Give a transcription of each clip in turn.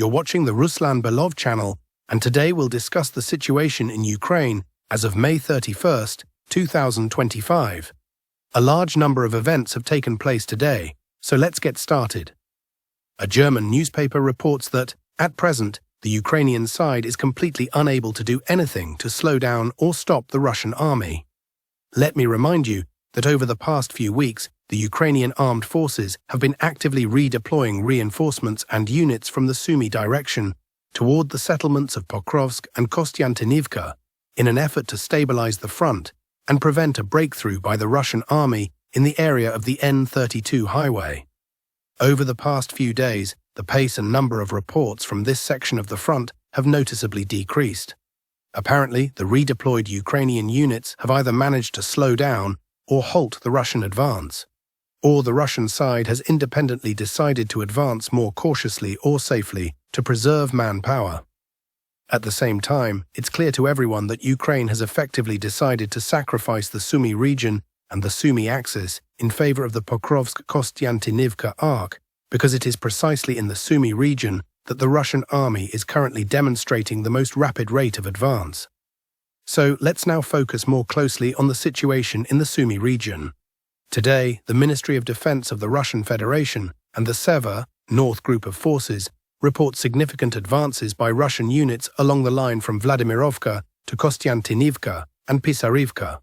you're watching the Ruslan Belov channel, and today we'll discuss the situation in Ukraine as of May 31st, 2025. A large number of events have taken place today, so let's get started. A German newspaper reports that, at present, the Ukrainian side is completely unable to do anything to slow down or stop the Russian army. Let me remind you that over the past few weeks, the Ukrainian armed forces have been actively redeploying reinforcements and units from the Sumy direction toward the settlements of Pokrovsk and Kostiantynivka in an effort to stabilize the front and prevent a breakthrough by the Russian army in the area of the N32 highway. Over the past few days, the pace and number of reports from this section of the front have noticeably decreased. Apparently, the redeployed Ukrainian units have either managed to slow down or halt the Russian advance, or the Russian side has independently decided to advance more cautiously or safely to preserve manpower. At the same time, it's clear to everyone that Ukraine has effectively decided to sacrifice the Sumy region and the Sumy axis in favor of the Pokrovsk-Kostiantynivka arc, because it is precisely in the Sumy region that the Russian army is currently demonstrating the most rapid rate of advance. So let's now focus more closely on the situation in the Sumy region. Today, the Ministry of Defense of the Russian Federation and the Sever, North Group of Forces, report significant advances by Russian units along the line from Vladimirovka to Kostiantynivka and Pisarivka.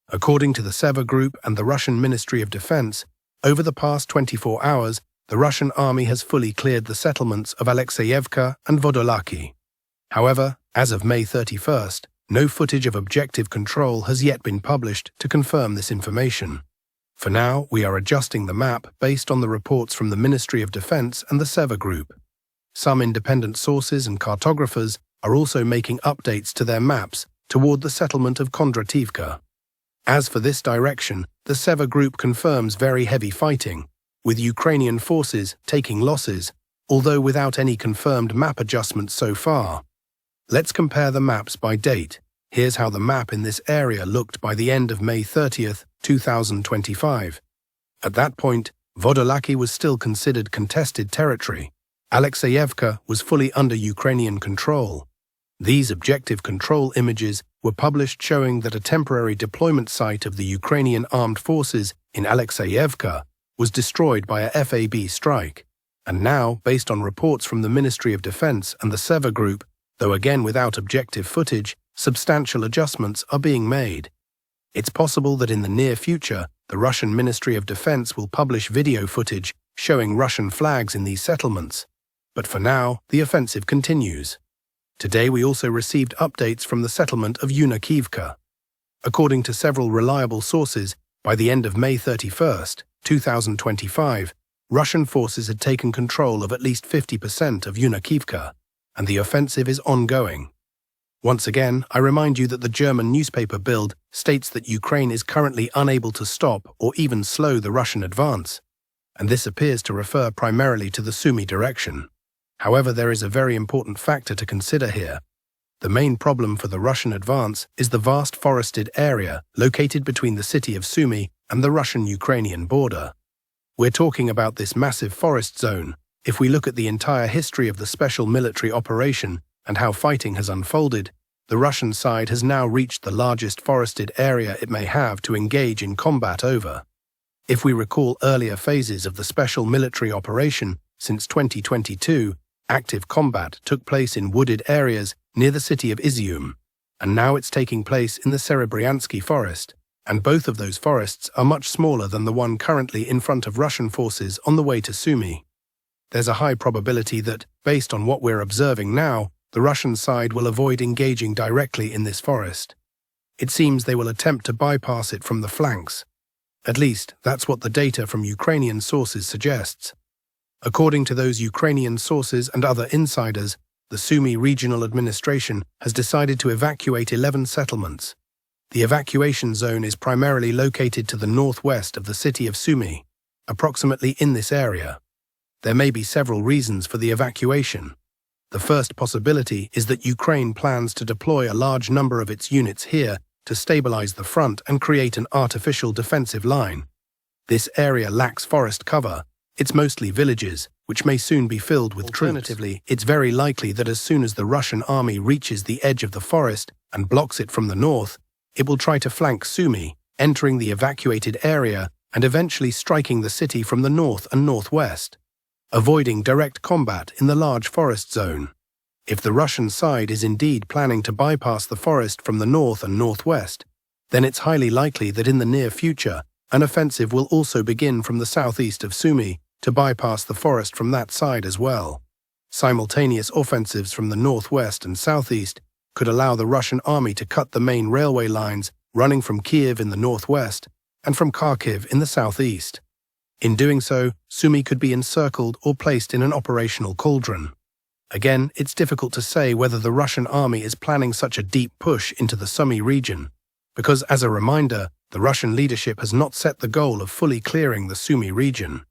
According to the Sever Group and the Russian Ministry of Defense, over the past 24 hours, the Russian army has fully cleared the settlements of Alexeyevka and Vodolaki. However, as of May 31st, no footage of objective control has yet been published to confirm this information. For now, we are adjusting the map based on the reports from the Ministry of Defense and the Sever Group. Some independent sources and cartographers are also making updates to their maps toward the settlement of Kondrativka. As for this direction, the Sever Group confirms very heavy fighting, with Ukrainian forces taking losses, although without any confirmed map adjustments so far. Let's compare the maps by date. Here's how the map in this area looked by the end of May 30th, 2025. At that point, Vodolaki was still considered contested territory. Alexeyevka was fully under Ukrainian control. These objective control images were published showing that a temporary deployment site of the Ukrainian armed forces in Alexeyevka was destroyed by a FAB strike. And now, based on reports from the Ministry of Defense and the Sever Group, though again without objective footage, substantial adjustments are being made. It's possible that in the near future, the Russian Ministry of Defense will publish video footage showing Russian flags in these settlements. But for now, the offensive continues. Today we also received updates from the settlement of Yunakivka. According to several reliable sources, by the end of May 31st, 2025, Russian forces had taken control of at least 50% of Yunakivka, and the offensive is ongoing. Once again, I remind you that the German newspaper Bild states that Ukraine is currently unable to stop or even slow the Russian advance, and this appears to refer primarily to the Sumy direction. However, there is a very important factor to consider here. The main problem for the Russian advance is the vast forested area located between the city of Sumy and the Russian-Ukrainian border. We're talking about this massive forest zone. If we look at the entire history of the special military operation and how fighting has unfolded, the Russian side has now reached the largest forested area it may have to engage in combat over. If we recall earlier phases of the special military operation since 2022, active combat took place in wooded areas near the city of Izium, and now it's taking place in the Serebryansky forest, and both of those forests are much smaller than the one currently in front of Russian forces on the way to Sumy. There's a high probability that, based on what we're observing now, the Russian side will avoid engaging directly in this forest. It seems they will attempt to bypass it from the flanks. At least, that's what the data from Ukrainian sources suggests. According to those Ukrainian sources and other insiders, the Sumy Regional Administration has decided to evacuate 11 settlements. The evacuation zone is primarily located to the northwest of the city of Sumy, approximately in this area. There may be several reasons for the evacuation. The first possibility is that Ukraine plans to deploy a large number of its units here to stabilize the front and create an artificial defensive line. This area lacks forest cover, it's mostly villages, which may soon be filled with troops. Alternatively, it's very likely that as soon as the Russian army reaches the edge of the forest and blocks it from the north, it will try to flank Sumy, entering the evacuated area and eventually striking the city from the north and northwest, avoiding direct combat in the large forest zone. If the Russian side is indeed planning to bypass the forest from the north and northwest, then it's highly likely that in the near future, an offensive will also begin from the southeast of Sumy to bypass the forest from that side as well. Simultaneous offensives from the northwest and southeast could allow the Russian army to cut the main railway lines running from Kiev in the northwest and from Kharkiv in the southeast. In doing so, Sumy could be encircled or placed in an operational cauldron. Again, it's difficult to say whether the Russian army is planning such a deep push into the Sumy region, because, as a reminder, the Russian leadership has not set the goal of fully clearing the Sumy region.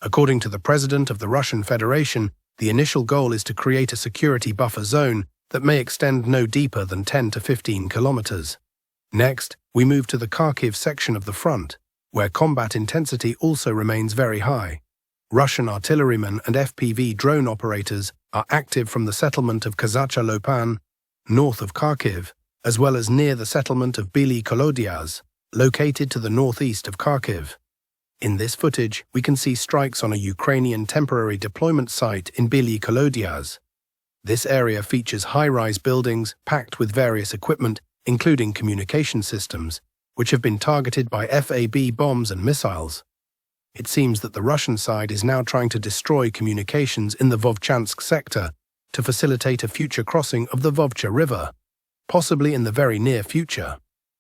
According to the President of the Russian Federation, the initial goal is to create a security buffer zone that may extend no deeper than 10 to 15 kilometers. Next, we move to the Kharkiv section of the front, where combat intensity also remains very high. Russian artillerymen and FPV drone operators are active from the settlement of Kazacha Lopan, north of Kharkiv, as well as near the settlement of Byli Kolodyaz, located to the northeast of Kharkiv. In this footage, we can see strikes on a Ukrainian temporary deployment site in Byli Kolodyaz. This area features high-rise buildings packed with various equipment, including communication systems, which have been targeted by FAB bombs and missiles. It seems that the Russian side is now trying to destroy communications in the Vovchansk sector to facilitate a future crossing of the Vovcha River, possibly in the very near future.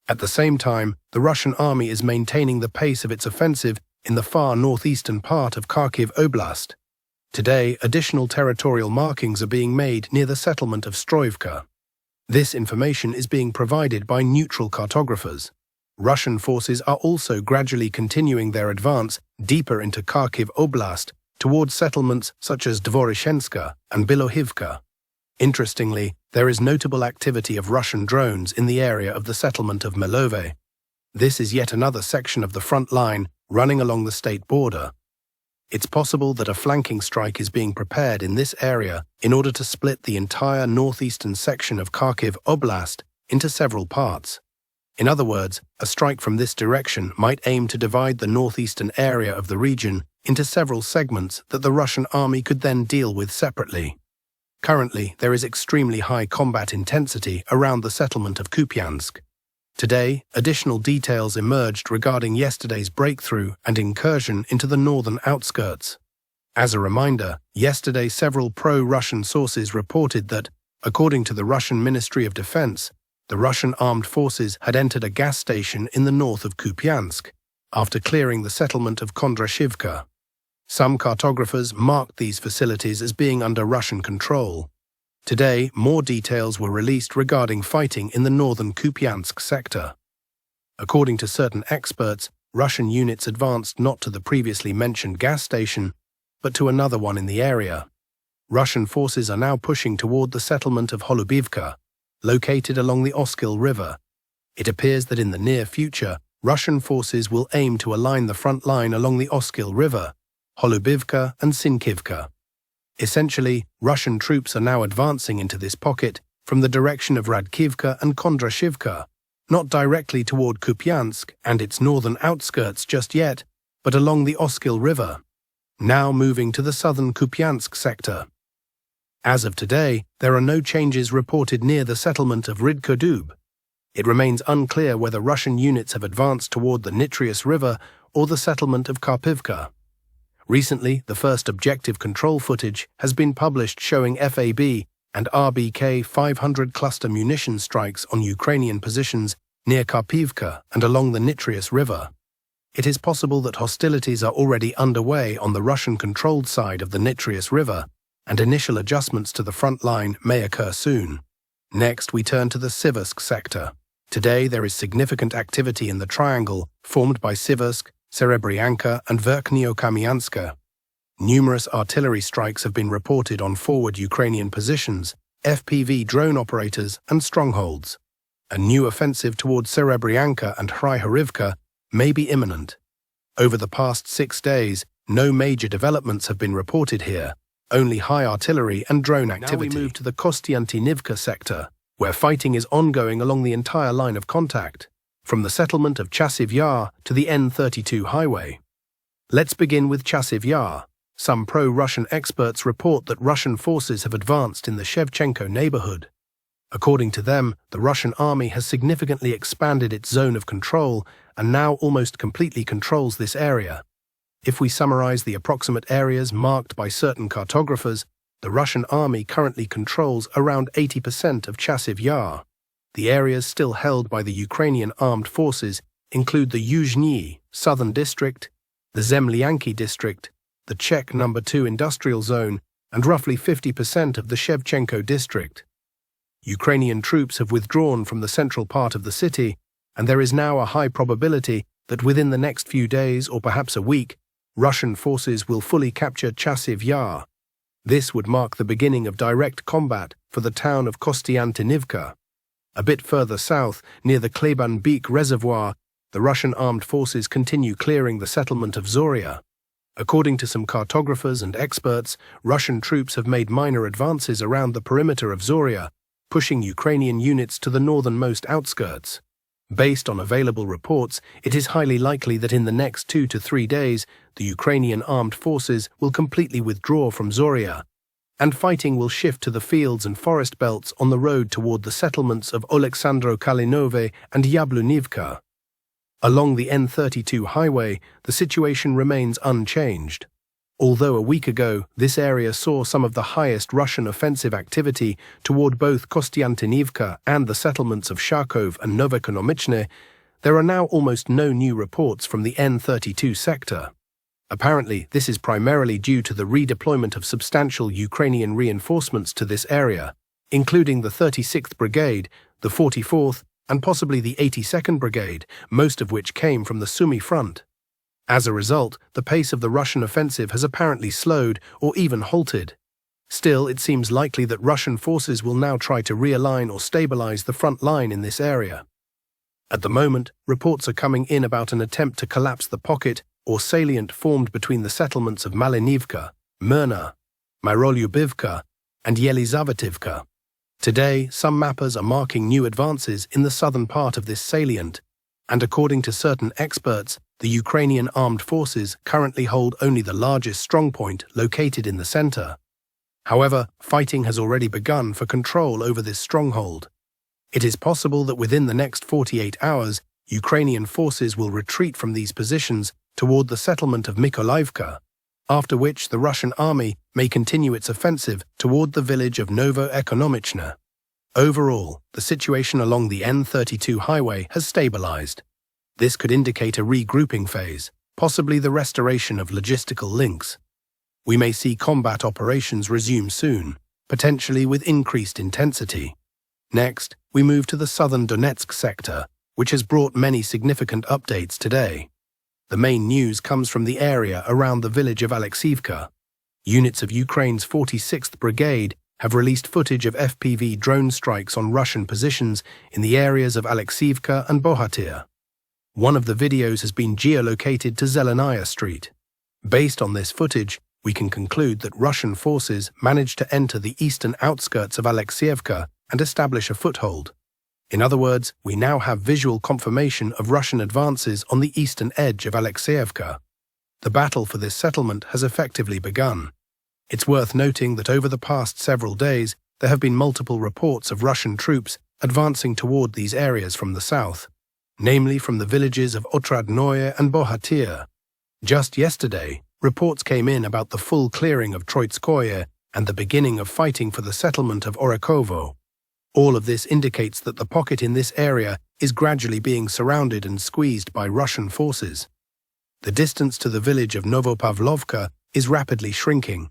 At the same time, the Russian army is maintaining the pace of its offensive in the far northeastern part of Kharkiv Oblast. Today, additional territorial markings are being made near the settlement of Stroivka. This information is being provided by neutral cartographers. Russian forces are also gradually continuing their advance deeper into Kharkiv Oblast towards settlements such as Dvoroshenska and Bilohivka. Interestingly, there is notable activity of Russian drones in the area of the settlement of Belov. This is yet another section of the front line running along the state border. It's possible that a flanking strike is being prepared in this area in order to split the entire northeastern section of Kharkiv Oblast into several parts. In other words, a strike from this direction might aim to divide the northeastern area of the region into several segments that the Russian army could then deal with separately. Currently, there is extremely high combat intensity around the settlement of Kupyansk. Today, additional details emerged regarding yesterday's breakthrough and incursion into the northern outskirts. As a reminder, yesterday several pro-Russian sources reported that, according to the Russian Ministry of Defense, the Russian armed forces had entered a gas station in the north of Kupyansk after clearing the settlement of Kondrashivka. Some cartographers marked these facilities as being under Russian control. Today, more details were released regarding fighting in the northern Kupyansk sector. According to certain experts, Russian units advanced not to the previously mentioned gas station, but to another one in the area. Russian forces are now pushing toward the settlement of Holubivka, located along the Oskil River. It appears that in the near future, Russian forces will aim to align the front line along the Oskil River, Holubivka and Sinkivka. Essentially, Russian troops are now advancing into this pocket from the direction of Radkivka and Kondrashivka, not directly toward Kupyansk and its northern outskirts just yet, but along the Oskil River, now moving to the southern Kupyansk sector. As of today, there are no changes reported near the settlement of Rydkodub. It remains unclear whether Russian units have advanced toward the Nitrius River or the settlement of Karpivka. Recently, the first objective control footage has been published showing FAB and RBK 500 cluster munition strikes on Ukrainian positions near Karpivka and along the Nitrius River. It is possible that hostilities are already underway on the Russian-controlled side of the Nitrius River, and initial adjustments to the front line may occur soon. Next, we turn to the Siversk sector. Today, there is significant activity in the triangle formed by Siversk, Serebryanka and Verkhnyo-Kamyanska. Numerous artillery strikes have been reported on forward Ukrainian positions, FPV drone operators and strongholds. A new offensive towards Serebryanka and Hryhorivka may be imminent. Over the past 6 days, No major developments have been reported here, only high artillery and drone activity. Now we move to the Kostiantynivka sector, where fighting is ongoing along the entire line of contact, from the settlement of Chasiv Yar to the N32 highway. Let's begin with Chasiv Yar. Some pro-Russian experts report that Russian forces have advanced in the Shevchenko neighborhood. According to them, the Russian army has significantly expanded its zone of control and now almost completely controls this area. If we summarize the approximate areas marked by certain cartographers, the Russian army currently controls around 80% of Chasiv Yar. The areas still held by the Ukrainian armed forces include the Yuzhny southern district, the Zemlyanki district, the Czech No. 2 industrial zone, and roughly 50% of the Shevchenko district. Ukrainian troops have withdrawn from the central part of the city, and there is now a high probability that within the next few days or perhaps a week, Russian forces will fully capture Chasiv Yar. This would mark the beginning of direct combat for the town of Kostiantynivka. A bit further south, near the Kleban Beek reservoir, the Russian armed forces continue clearing the settlement of Zoria. According to some cartographers and experts, Russian troops have made minor advances around the perimeter of Zoria, pushing Ukrainian units to the northernmost outskirts. Based on available reports, it is highly likely that in the next 2 to 3 days, the Ukrainian armed forces will completely withdraw from Zoria, and fighting will shift to the fields and forest belts on the road toward the settlements of Oleksandro-Kalinove and Yablunivka. Along the N32 highway, the situation remains unchanged. Although a week ago, this area saw some of the highest Russian offensive activity toward both Kostiantynivka and the settlements of Kharkiv and Novoekonomichne, there are now almost no new reports from the N32 sector. Apparently, this is primarily due to the redeployment of substantial Ukrainian reinforcements to this area, including the 36th Brigade, the 44th, and possibly the 82nd Brigade, most of which came from the Sumy front. As a result, the pace of the Russian offensive has apparently slowed or even halted. Still, it seems likely that Russian forces will now try to realign or stabilize the front line in this area. At the moment, reports are coming in about an attempt to collapse the pocket or salient formed between the settlements of Malinivka, Myrna, Myrolyubivka, and Yelizavetivka. Today, some mappers are marking new advances in the southern part of this salient, and according to certain experts, the Ukrainian armed forces currently hold only the largest strongpoint located in the center. However, fighting has already begun for control over this stronghold. It is possible that within the next 48 hours, Ukrainian forces will retreat from these positions toward the settlement of Mykolaiivka, after which the Russian army may continue its offensive toward the village of Novoekonomichne. Overall, the situation along the N32 highway has stabilized. This could indicate a regrouping phase, possibly the restoration of logistical links. We may see combat operations resume soon, potentially with increased intensity. Next, we move to the southern Donetsk sector, which has brought many significant updates today. The main news comes from the area around the village of Alexiivka. Units of Ukraine's 46th Brigade have released footage of FPV drone strikes on Russian positions in the areas of Alexiivka and Bohatyr. One of the videos has been geolocated to Zelenaya Street. Based on this footage, we can conclude that Russian forces managed to enter the eastern outskirts of Alexiivka and establish a foothold. In other words, we now have visual confirmation of Russian advances on the eastern edge of Alexiivka. The battle for this settlement has effectively begun. It's worth noting that over the past several days, there have been multiple reports of Russian troops advancing toward these areas from the south, namely from the villages of Otradnoye and Bohatyr. Just yesterday, reports came in about the full clearing of Troitskoye and the beginning of fighting for the settlement of Orakovo. All of this indicates that the pocket in this area is gradually being surrounded and squeezed by Russian forces. The distance to the village of Novopavlovka is rapidly shrinking.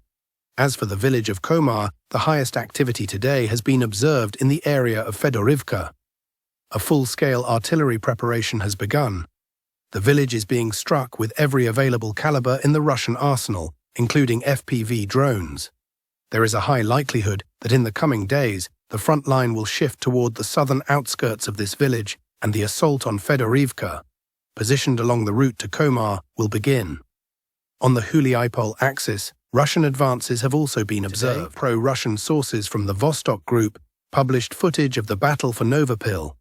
As for the village of Komar, the highest activity today has been observed in the area of Fedorivka. A full-scale artillery preparation has begun. The village is being struck with every available caliber in the Russian arsenal, including FPV drones. There is a high likelihood that in the coming days, the front line will shift toward the southern outskirts of this village and the assault on Fedorivka, positioned along the route to Komar, will begin. On the Huliipol axis, Russian advances have also been observed. Pro-Russian sources from the Vostok Group published footage of the battle for Novopil.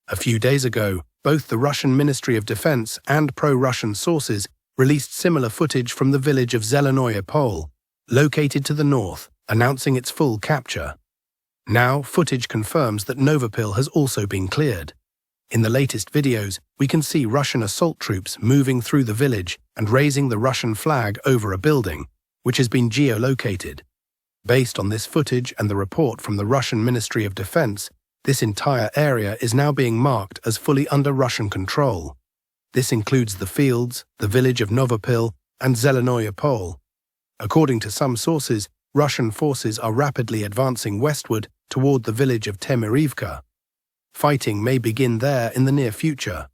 A few days ago, both the Russian Ministry of Defense and pro-Russian sources released similar footage from the village of Zelenoye Pole, located to the north, announcing its full capture. Now, footage confirms that Novopil has also been cleared. In the latest videos, we can see Russian assault troops moving through the village and raising the Russian flag over a building, which has been geolocated. Based on this footage and the report from the Russian Ministry of Defense, this entire area is now being marked as fully under Russian control. This includes the fields, the village of Novopil, and Zelenoye Pole. According to some sources, Russian forces are rapidly advancing westward toward the village of Temirivka. Fighting may begin there in the near future.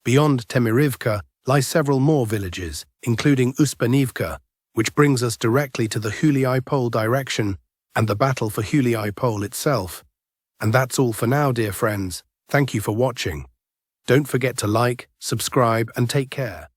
Beyond Temirivka lie several more villages, including Uspenivka, which brings us directly to the Huliipol direction and the battle for Huliipol itself. And that's all for now, dear friends. Thank you for watching. Don't forget to like, subscribe, and take care.